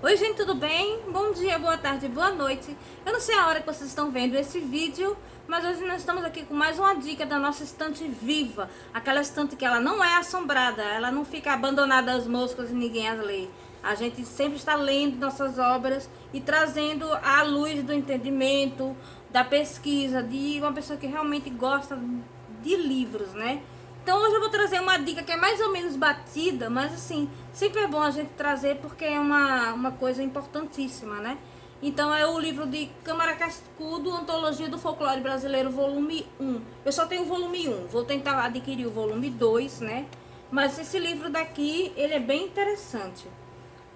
Oi gente, tudo bem? Bom dia, boa tarde, boa noite. Eu não sei a hora que vocês estão vendo esse vídeo, mas hoje nós estamos aqui com mais uma dica da nossa estante viva. Aquela estante que ela não é assombrada, ela não fica abandonada às moscas e ninguém as lê. A gente sempre está lendo nossas obras e trazendo à luz do entendimento, da pesquisa, de uma pessoa que realmente gosta de livros, né? Então hoje eu vou trazer uma dica que é mais ou menos batida, mas assim, sempre é bom a gente trazer porque é uma coisa importantíssima, né? Então é o livro de Câmara Cascudo, Antologia do Folclore Brasileiro, volume 1. Eu só tenho o volume 1, vou tentar adquirir o volume 2, né? Mas esse livro daqui, ele é bem interessante.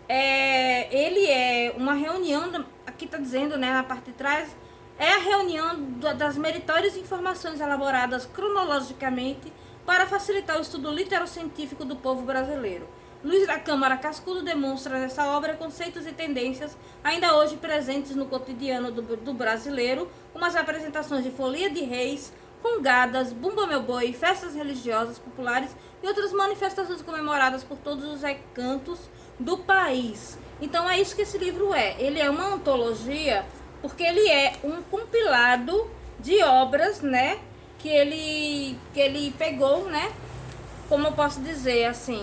Ele é uma reunião, aqui está dizendo, né, na parte de trás, é a reunião das meritórias informações elaboradas cronologicamente para facilitar o estudo literocientífico do povo brasileiro. Luiz da Câmara Cascudo demonstra nessa obra conceitos e tendências ainda hoje presentes no cotidiano do brasileiro, como as apresentações de folia de reis, fungadas, bumba meu boi, festas religiosas populares e outras manifestações comemoradas por todos os recantos do país. Então é isso que esse livro é. Ele é uma antologia porque ele é um compilado de obras, né, que ele pegou, né, como eu posso dizer assim,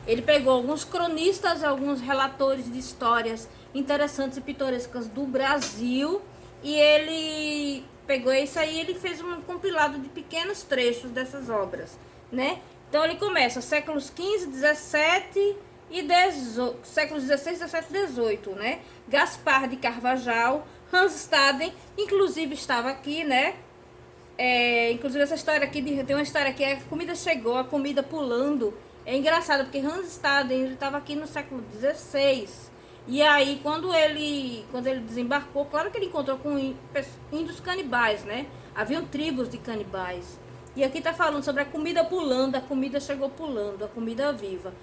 ele pegou alguns cronistas, alguns relatores de histórias interessantes e pitorescas do Brasil, e ele pegou isso aí e ele fez um compilado de pequenos trechos dessas obras, né? Então ele começa séculos XV, XVII e 18, séculos XVI, XVII e XVIII, né? Gaspar de Carvajal, Hans Staden, inclusive estava aqui, né? Inclusive essa história aqui, tem uma história aqui, a comida chegou, a comida pulando. É engraçado, porque Hans Staden, ele estava aqui no século XVI. E aí, quando ele desembarcou, claro que ele encontrou com índios canibais, né? Haviam tribos de canibais. E aqui tá falando sobre a comida pulando, a comida chegou pulando, a comida viva.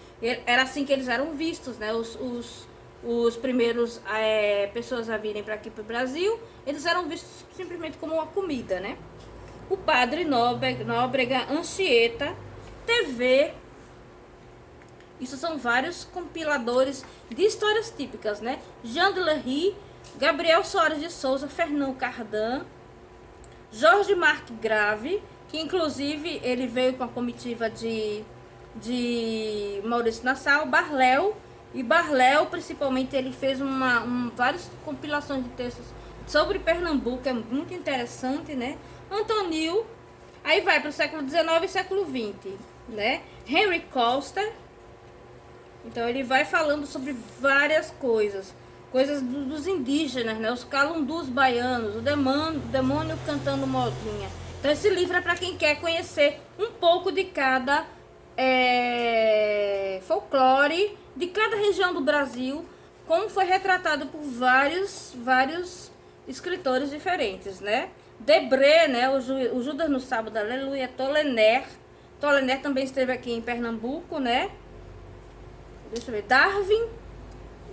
Era assim que eles eram vistos, né? Os primeiros pessoas a virem para aqui para o Brasil, eles eram vistos simplesmente como uma comida, né? O padre Nóbrega Anchieta TV. Isso são vários compiladores de histórias típicas, né? Jean de Lery, Gabriel Soares de Souza, Fernão Cardan, Jorge Marcgrave, que inclusive ele veio com a comitiva de Maurício Nassau, Barléu, e Barléu principalmente ele fez várias compilações de textos sobre Pernambuco, é muito interessante, né? Antonil, aí vai para o século XIX e século XX, né? Henry Coster, então ele vai falando sobre várias coisas dos indígenas, né? Os calundus baianos, o demônio cantando modinha. Então esse livro é para quem quer conhecer um pouco de cada folclore de cada região do Brasil, como foi retratado por vários escritores diferentes, né? Debré, né? O Judas no Sábado, Aleluia, Tolener também esteve aqui em Pernambuco, né? Deixa eu ver, Darwin.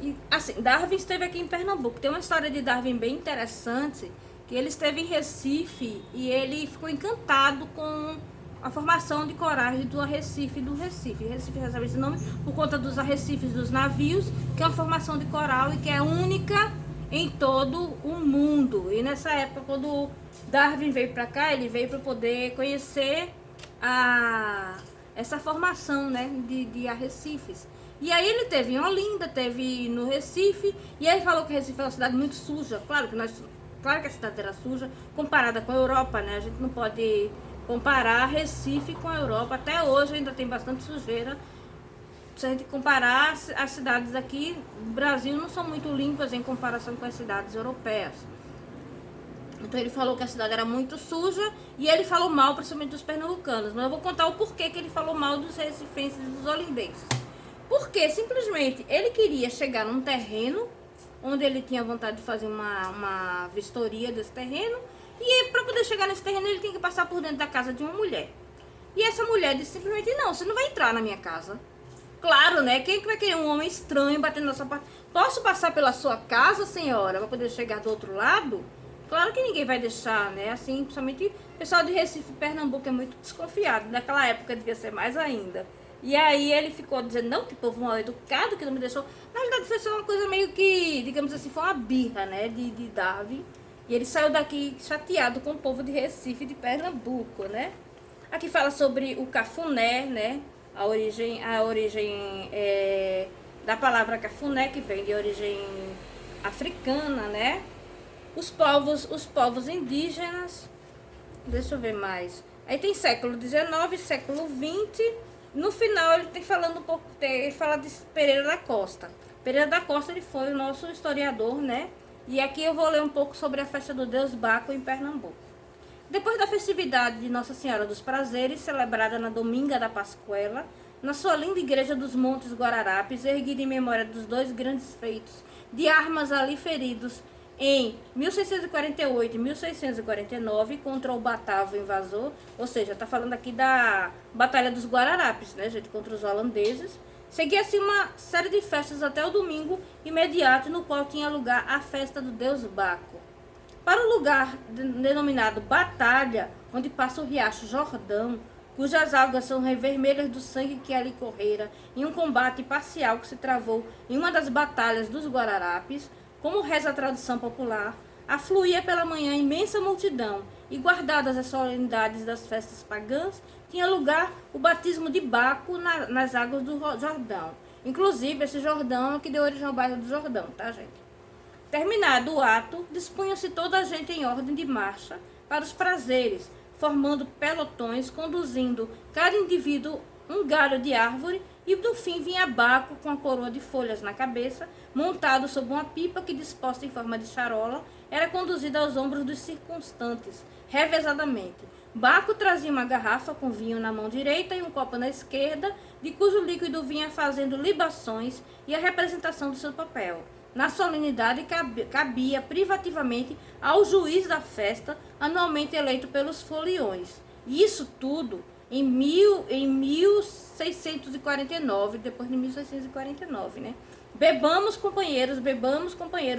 E, assim, Darwin esteve aqui em Pernambuco. Tem uma história de Darwin bem interessante, que ele esteve em Recife e ele ficou encantado com a formação de corais do arrecife do Recife. Recife recebe esse nome por conta dos arrecifes dos navios, que é uma formação de coral e que é única em todo o mundo. E nessa época, quando Darwin veio para cá, ele veio para poder conhecer essa formação, né, de arrecifes. E aí ele teve em Olinda, teve no Recife, e aí falou que Recife é uma cidade muito suja. Claro que a cidade era suja comparada com a Europa, né? A gente não pode comparar Recife com a Europa. Até hoje ainda tem bastante sujeira. Se a gente comparar, as cidades aqui do Brasil não são muito limpas em comparação com as cidades europeias. Então ele falou que a cidade era muito suja e ele falou mal principalmente dos pernambucanos. Mas eu vou contar o porquê que ele falou mal dos recifenses e dos olindenses. Porque simplesmente ele queria chegar num terreno onde ele tinha vontade de fazer uma vistoria desse terreno, e para poder chegar nesse terreno ele tinha que passar por dentro da casa de uma mulher. E essa mulher disse simplesmente: não, você não vai entrar na minha casa. Claro, né? Quem que vai querer um homem estranho batendo na sua porta? Posso passar pela sua casa, senhora, para poder chegar do outro lado? Claro que ninguém vai deixar, né? Assim, principalmente o pessoal de Recife, Pernambuco é muito desconfiado. Naquela época devia ser mais ainda. E aí ele ficou dizendo, não, que povo mal educado, que não me deixou. Na verdade foi só uma coisa meio que, digamos assim, foi uma birra, né, de Darwin. E ele saiu daqui chateado com o povo de Recife, de Pernambuco, né. Aqui fala sobre o cafuné, né, a origem da palavra cafuné, que vem de origem africana, né. Os povos indígenas, deixa eu ver mais. Aí tem século XIX, século XX. No final ele tem falando um pouco, ele fala de Pereira da Costa. Pereira da Costa ele foi o nosso historiador, né? E aqui eu vou ler um pouco sobre a festa do Deus Baco em Pernambuco. Depois da festividade de Nossa Senhora dos Prazeres, celebrada na Dominga da Pascuela, na sua linda igreja dos Montes Guararapes, erguida em memória dos dois grandes feitos de armas ali feridos em 1648 e 1649 contra o Batavo invasor, ou seja, está falando aqui da Batalha dos Guararapes, né, gente, contra os holandeses. Seguia-se uma série de festas até o domingo imediato, no qual tinha lugar a festa do Deus Baco. Para o lugar denominado Batalha, onde passa o riacho Jordão, cujas águas são vermelhas do sangue que ali correra, em um combate parcial que se travou em uma das batalhas dos Guararapes, como reza a tradição popular, afluía pela manhã imensa multidão, e guardadas as solenidades das festas pagãs, tinha lugar o batismo de Baco nas águas do Jordão. Inclusive, esse Jordão é o que deu origem ao bairro do Jordão, tá, gente? Terminado o ato, dispunha-se toda a gente em ordem de marcha para os prazeres, formando pelotões, conduzindo cada indivíduo um galho de árvore, e no fim vinha Baco com a coroa de folhas na cabeça, montado sobre uma pipa que, disposta em forma de charola, era conduzida aos ombros dos circunstantes, revezadamente. Baco trazia uma garrafa com vinho na mão direita e um copo na esquerda, de cujo líquido vinha fazendo libações e a representação do seu papel. Na solenidade cabia privativamente ao juiz da festa, anualmente eleito pelos foliões. E isso tudo em 1649, depois de 1649, né? Bebamos, companheiros,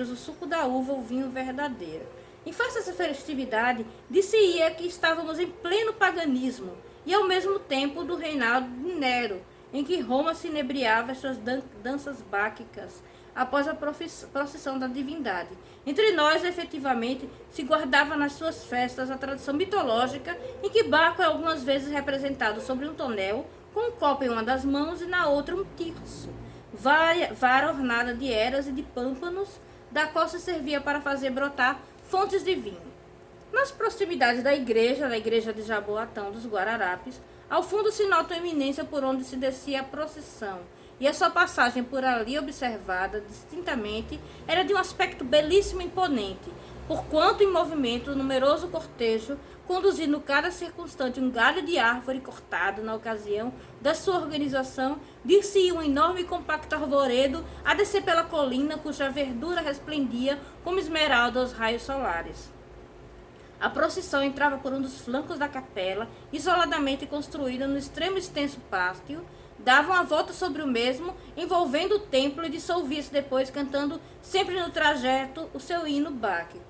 o suco da uva, o vinho verdadeiro. Em face dessa festividade, disse-ia que estávamos em pleno paganismo e ao mesmo tempo do reinado de Nero, em que Roma se inebriava as suas danças báquicas após a procissão da divindade. Entre nós, efetivamente, se guardava nas suas festas a tradição mitológica em que Baco é algumas vezes representado sobre um tonel, com um copo em uma das mãos e na outra um tirso, vara ornada de eras e de pâmpanos, da qual se servia para fazer brotar fontes de vinho. Nas proximidades da igreja de Jaboatão dos Guararapes, ao fundo se nota a eminência por onde se descia a procissão, e a sua passagem por ali observada distintamente era de um aspecto belíssimo e imponente, porquanto em movimento o numeroso cortejo, conduzindo cada circunstante um galho de árvore cortado na ocasião da sua organização, dir-se-ia um enorme e compacto arvoredo a descer pela colina, cuja verdura resplendia como esmeralda aos raios solares. A procissão entrava por um dos flancos da capela, isoladamente construída no extremo extenso pátio, dava uma volta sobre o mesmo, envolvendo o templo e dissolvia-se depois, cantando sempre no trajeto o seu hino báquico.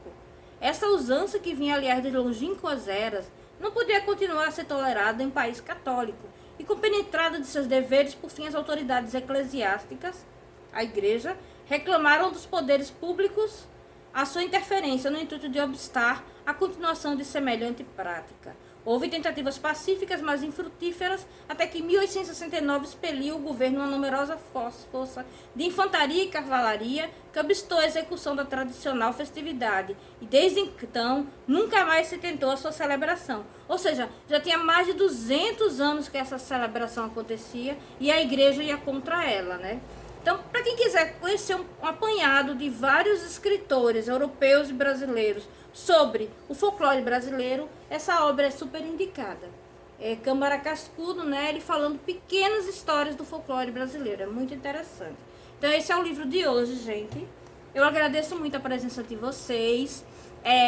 Essa usança, que vinha aliás de longínquas eras, não podia continuar a ser tolerada em país católico, e compenetrada de seus deveres, por fim as autoridades eclesiásticas, a igreja, reclamaram dos poderes públicos a sua interferência no intuito de obstar a continuação de semelhante prática. Houve tentativas pacíficas, mas infrutíferas, até que em 1869 expeliu o governo uma numerosa força de infantaria e cavalaria que obstou a execução da tradicional festividade, e desde então nunca mais se tentou a sua celebração. Ou seja, já tinha mais de 200 anos que essa celebração acontecia e a igreja ia contra ela, né? Então, para quem quiser conhecer um apanhado de vários escritores europeus e brasileiros sobre o folclore brasileiro, essa obra é super indicada. É Câmara Cascudo, né? Ele falando pequenas histórias do folclore brasileiro. É muito interessante. Então, esse é o livro de hoje, gente. Eu agradeço muito a presença de vocês.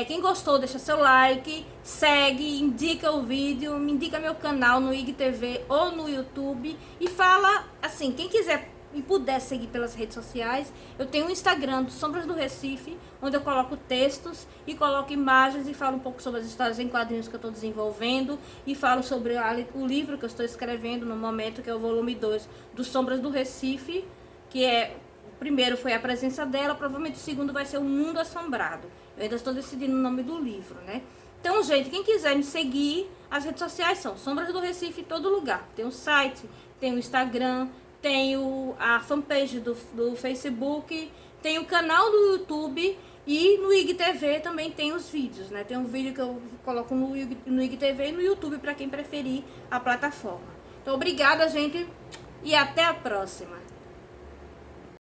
Quem gostou, deixa seu like, segue, indica o vídeo, me indica meu canal no IGTV ou no YouTube. E fala, assim, quem quiser me puder seguir pelas redes sociais, eu tenho o Instagram do Sombras do Recife, onde eu coloco textos e coloco imagens e falo um pouco sobre as histórias em quadrinhos que eu estou desenvolvendo e falo sobre o livro que eu estou escrevendo no momento, que é o volume 2 do Sombras do Recife, que é, o primeiro foi a presença dela, provavelmente o segundo vai ser o Mundo Assombrado. Eu ainda estou decidindo o nome do livro, né? Então, gente, quem quiser me seguir, as redes sociais são Sombras do Recife em todo lugar. Tem o site, tem o Instagram, tem a fanpage do Facebook, tem o canal do YouTube e no IGTV também tem os vídeos, né? Tem um vídeo que eu coloco no IGTV e no YouTube para quem preferir a plataforma. Então, obrigada, gente, e até a próxima.